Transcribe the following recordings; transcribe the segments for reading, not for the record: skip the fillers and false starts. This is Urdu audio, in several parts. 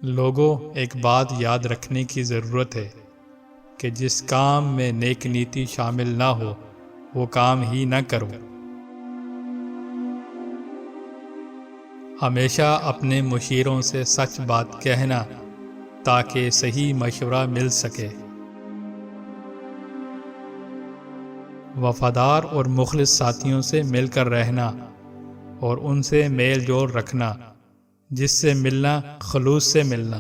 لوگوں، ایک بات یاد رکھنے کی ضرورت ہے کہ جس کام میں نیک نیتی شامل نہ ہو وہ کام ہی نہ کرو۔ ہمیشہ اپنے مشیروں سے سچ بات کہنا تاکہ صحیح مشورہ مل سکے۔ وفادار اور مخلص ساتھیوں سے مل کر رہنا اور ان سے میل جول رکھنا، جس سے ملنا خلوص سے ملنا۔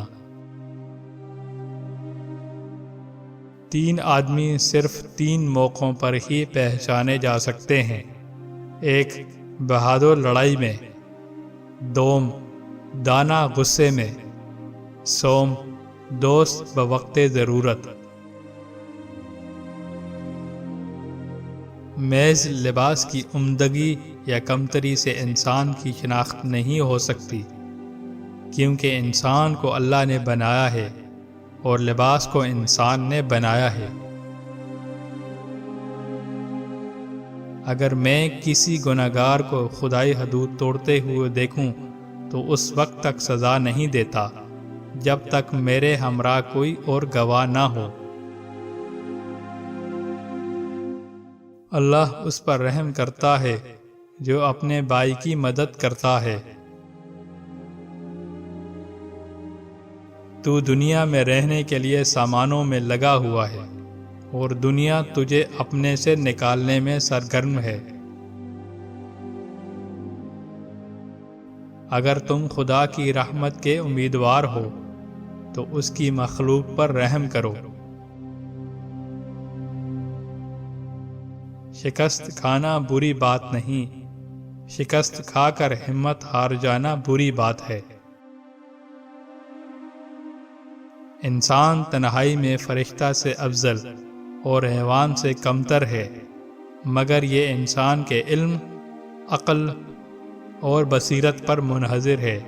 3 آدمی صرف 3 موقعوں پر ہی پہچانے جا سکتے ہیں: 1 بہادر لڑائی میں، 2 دانا غصے میں، 3 دوست بوقت ضرورت۔ محض لباس کی عمدگی یا کمتری سے انسان کی شناخت نہیں ہو سکتی، کیونکہ انسان کو اللہ نے بنایا ہے اور لباس کو انسان نے بنایا ہے۔ اگر میں کسی گنہگار کو خدائی حدود توڑتے ہوئے دیکھوں تو اس وقت تک سزا نہیں دیتا جب تک میرے ہمراہ کوئی اور گواہ نہ ہو۔ اللہ اس پر رحم کرتا ہے جو اپنے بھائی کی مدد کرتا ہے۔ تو دنیا میں رہنے کے لیے سامانوں میں لگا ہوا ہے اور دنیا تجھے اپنے سے نکالنے میں سرگرم ہے۔ اگر تم خدا کی رحمت کے امیدوار ہو تو اس کی مخلوق پر رحم کرو۔ شکست کھانا بری بات نہیں، شکست کھا کر ہمت ہار جانا بری بات ہے۔ انسان تنہائی میں فرشتہ سے افضل اور حیوان سے کمتر ہے، مگر یہ انسان کے علم، عقل اور بصیرت پر منحصر ہے۔